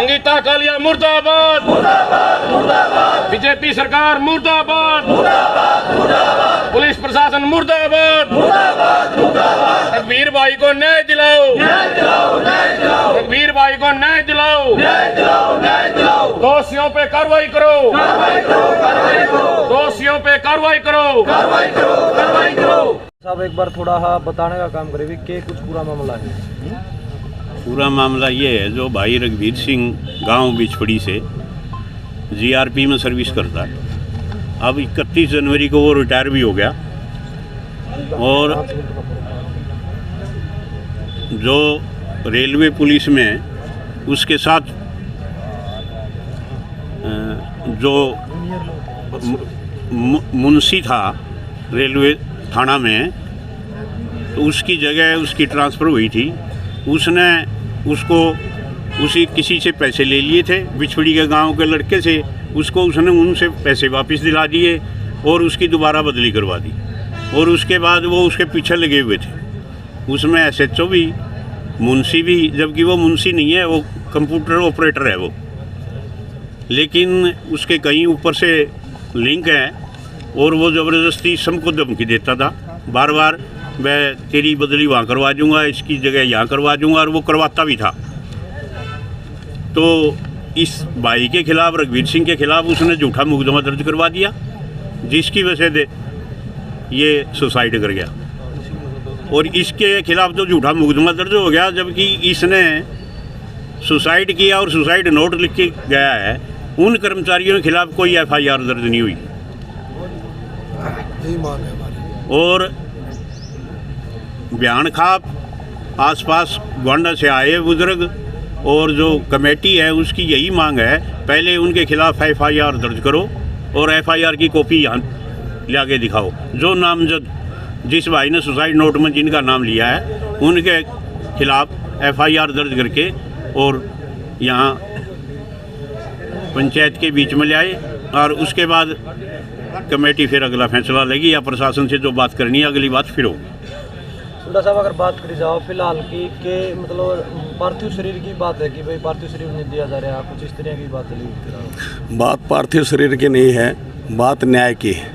संगीता कालिया मुर्दाबाद, बीजेपी सरकार मुर्दाबाद, पुलिस प्रशासन मुर्दाबाद। रघुवीर भाई को न्याय दिलाओ, रघुवीर भाई को न्याय दिलाओ, दोषियों पे कार्रवाई करो, दोषियों पे कार्रवाई करो। साहब एक बार थोड़ा बताने का काम करें कि कुछ पूरा मामला है। पूरा मामला ये है, जो भाई रघुवीर सिंह गांव बिछपड़ी से जीआरपी में सर्विस करता है। अब 31 जनवरी को वो रिटायर भी हो गया और जो रेलवे पुलिस में उसके साथ जो मुंशी था रेलवे थाना में, तो उसकी जगह उसकी ट्रांसफ़र हुई थी। उसने उसको किसी से पैसे ले लिए थे, बिछपड़ी के गांव के लड़के से। उसको उसने उनसे पैसे वापस दिला दिए और उसकी दोबारा बदली करवा दी। और उसके बाद वो उसके पीछे लगे हुए थे। उसमें SHO भी, मुंशी भी, जबकि वो मुंशी नहीं है, वो कंप्यूटर ऑपरेटर है वो। लेकिन उसके कहीं ऊपर से लिंक है और वो ज़बरदस्ती सबको धमकी देता था बार बार, मैं तेरी बदली वहाँ करवा दूँगा, इसकी जगह यहाँ करवा दूँगा, और वो करवाता भी था। तो इस भाई के खिलाफ़, रघुवीर सिंह के खिलाफ़ उसने झूठा मुकदमा दर्ज करवा दिया, जिसकी वजह से ये सुसाइड कर गया। और इसके खिलाफ़ तो झूठा मुकदमा दर्ज हो गया, जबकि इसने सुसाइड किया और सुसाइड नोट लिख के गया है। उन कर्मचारियों के खिलाफ़ कोई FIR दर्ज नहीं हुई। और बयान खाप आसपास गोंडा से आए बुजुर्ग और जो कमेटी है उसकी यही मांग है, पहले उनके खिलाफ़ FIR दर्ज करो और FIR की कॉपी यहाँ ला के दिखाओ। जो नामजद, जिस भाई ने सुसाइड नोट में जिनका नाम लिया है, उनके खिलाफ़ FIR दर्ज करके और यहाँ पंचायत के बीच में ले आए। और उसके बाद कमेटी फिर अगला फैसला लेगी, या प्रशासन से जो बात करनी है अगली बात फिर होगी। सुंडा साहब अगर बात करी जाओ फिलहाल की के मतलब पार्थिव शरीर की बात है कि भाई पार्थिव शरीर नहीं दिया जा रहा, कुछ इस तरह की बात है। बात पार्थिव शरीर की नहीं है, बात न्याय की है।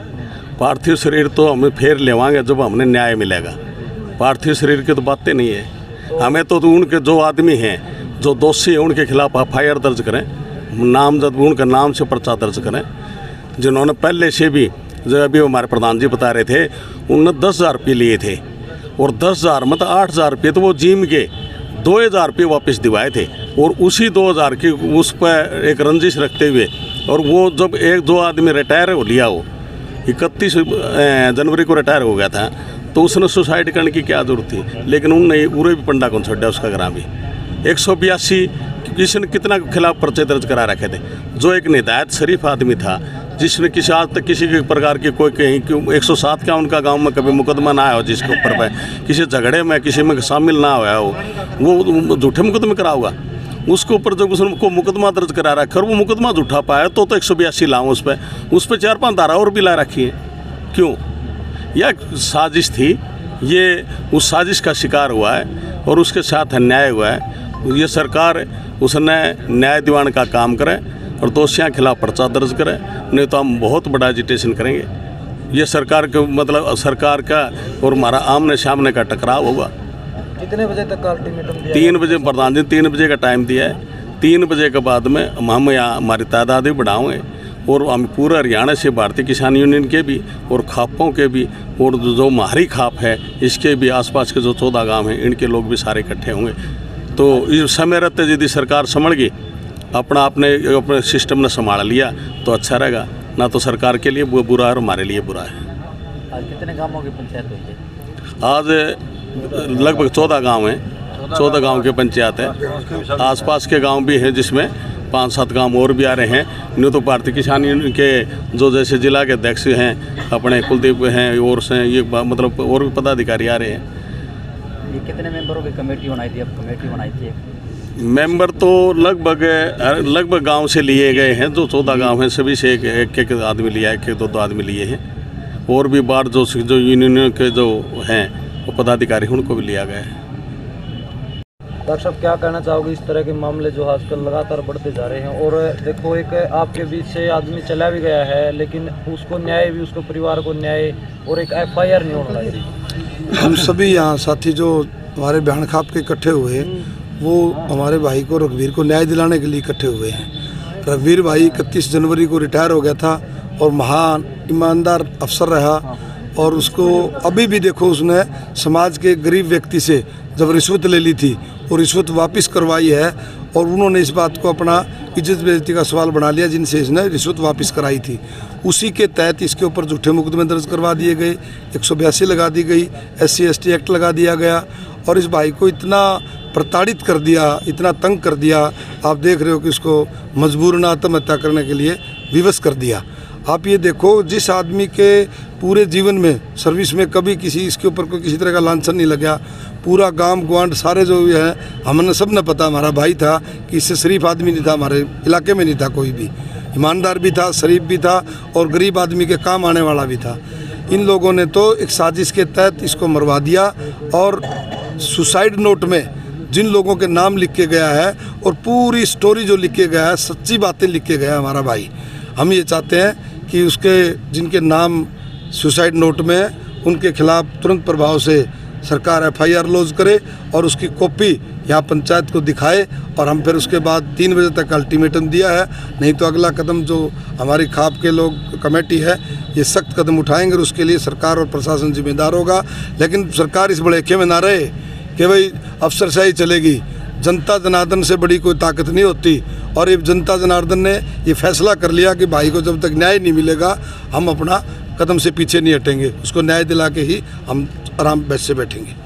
पार्थिव शरीर तो हमें फिर लेवाएंगे जब हमने न्याय मिलेगा। पार्थिव शरीर की तो बातें नहीं है। हमें तो उनके जो आदमी हैं, जो दोषी हैं, उनके खिलाफ FIR दर्ज करें, नामजद उनका नाम से पर्चा दर्ज करें। जिन्होंने पहले से भी, जो अभी हमारे प्रधान जी बता रहे थे, उन्होंने 10,000 रुपये लिए थे और 10,000 मतलब 8,000 रुपये तो वो जिम के 2,000 रुपये वापस दिवाए थे। और उसी 2,000 की उस पर एक रंजिश रखते हुए, और वो जब एक दो आदमी रिटायर हो लिया, वो 31 जनवरी को रिटायर हो गया था, तो उसने सुसाइड करने की क्या जरूरत थी। लेकिन उनने पूरे भी पंडा कौन छोड़ा, उसका ग्राम भी 182 किसी ने कितना खिलाफ पर्चे दर्ज करा रखे थे। जो एक निदायत शरीफ आदमी था, जिसने किसी आज तक किसी के प्रकार की कोई कहीं 107 का उनका गांव में कभी मुकदमा ना आया हो, जिसके ऊपर पे किसी झगड़े में किसी में शामिल ना हुआ हो, वो झूठे मुकदमे करा होगा। उसके ऊपर जब उसने मुकदमा दर्ज करा रखा और वो मुकदमा झूठा पाया, तो 182 लाऊँ उस पर 4-5 धारा और भी ला रखी है। क्यों? यह साजिश थी, ये उस साजिश का शिकार हुआ है और उसके साथ अन्याय हुआ है। ये सरकार उसने न्याय दिवाने का काम करे और दोषियों के खिलाफ पर्चा दर्ज करे, नहीं तो हम बहुत बड़ा एजिटेशन करेंगे। ये सरकार के मतलब सरकार का और हमारा आमने सामने का टकराव होगा। कितने बजे तक का अल्टीमेटम दिया? 3 बजे प्रधान जी 3 बजे का टाइम दिया है। 3 बजे के बाद में हम यहाँ हमारी तादाद भी बढ़ाएंगे और हम पूरा हरियाणा से भारतीय किसान यूनियन के भी और खापों के भी और जो माहरी खाप है इसके भी आसपास के जो 14 गांव हैं, इनके लोग भी सारे इकट्ठे होंगे। तो इस समय रहते यदि सरकार संभल गई, अपने सिस्टम ने संभाल लिया तो अच्छा रहेगा, ना तो सरकार के लिए बुरा है और हमारे लिए बुरा है। आज कितने गाँवों की पंचायत हुई है? आज लगभग 14 गांव हैं, 14 गांव की पंचायत है। आसपास के गांव भी हैं जिसमें 5-7 गांव और भी आ रहे हैं। नहीं तो भारतीय किसान यूनियन के जो जैसे जिला के अध्यक्ष हैं अपने कुलदीप हैं और से ये मतलब और भी पदाधिकारी आ रहे हैं। ये कितने मेंबरों की कमेटी बनाई थी? अब कमेटी बनाई थी मेंबर तो लगभग गांव से लिए गए हैं। जो 14 गांव हैं सभी से एक आदमी लिया है, 1-2 आदमी लिए हैं। और भी बार जो यूनियन के जो हैं वो पदाधिकारी उनको भी लिया गया है। डॉक्टर साहब क्या कहना चाहोगे इस तरह के मामले जो आजकल लगातार बढ़ते जा रहे हैं? और देखो एक आपके बीच से आदमी चला भी गया है, लेकिन उसको न्याय भी, उसको परिवार को न्याय और एक FIR नहीं होने लग रही। हम सभी यहाँ साथी जो हमारे बहन खाप के इकट्ठे हुए, वो हमारे भाई को, रघुवीर को न्याय दिलाने के लिए इकट्ठे हुए हैं। रघुवीर भाई 31 जनवरी को रिटायर हो गया था और महान ईमानदार अफसर रहा, और उसको अभी भी देखो उसने समाज के गरीब व्यक्ति से जब रिश्वत ले ली थी और रिश्वत वापस करवाई है, और उन्होंने इस बात को अपना इज्जत बेइज्जती का सवाल बना लिया जिनसे इसने रिश्वत वापस कराई थी। उसी के तहत इसके ऊपर झूठे मुकदमे दर्ज करवा दिए गए, 182 लगा दी गई, SC ST एक्ट लगा दिया गया, और इस भाई को इतना प्रताड़ित कर दिया, इतना तंग कर दिया, आप देख रहे हो कि उसको मजबूरन आत्महत्या करने के लिए विवश कर दिया। आप ये देखो, जिस आदमी के पूरे जीवन में सर्विस में कभी किसी इसके ऊपर कोई किसी तरह का लांछन नहीं लगा, पूरा गांव ग्वांड सारे जो ये है हमने सब ने पता, हमारा भाई था कि इससे शरीफ आदमी नहीं था, हमारे इलाके में नहीं था कोई भी, ईमानदार भी था, शरीफ भी था और गरीब आदमी के काम आने वाला भी था। इन लोगों ने तो एक साजिश के तहत इसको मरवा दिया, और सुसाइड नोट में जिन लोगों के नाम लिख के गया है और पूरी स्टोरी जो लिख के गया है, सच्ची बातें लिख के गया है हमारा भाई। हम ये चाहते हैं कि उसके जिनके नाम सुसाइड नोट में है, उनके खिलाफ तुरंत प्रभाव से सरकार FIR लॉन्च करे और उसकी कॉपी यहाँ पंचायत को दिखाए, और हम फिर उसके बाद 3 बजे तक अल्टीमेटम दिया है। नहीं तो अगला कदम जो हमारी खाप के लोग कमेटी है ये सख्त कदम उठाएंगे, और उसके लिए सरकार और प्रशासन जिम्मेदार होगा। लेकिन सरकार इस भड़ेखे में ना रहे कि भाई अफसरशाही चलेगी। जनता जनार्दन से बड़ी कोई ताकत नहीं होती, और ये जनता जनार्दन ने ये फैसला कर लिया कि भाई को जब तक न्याय नहीं मिलेगा हम अपना कदम से पीछे नहीं हटेंगे, उसको न्याय दिला के ही हम आराम से बैठेंगे।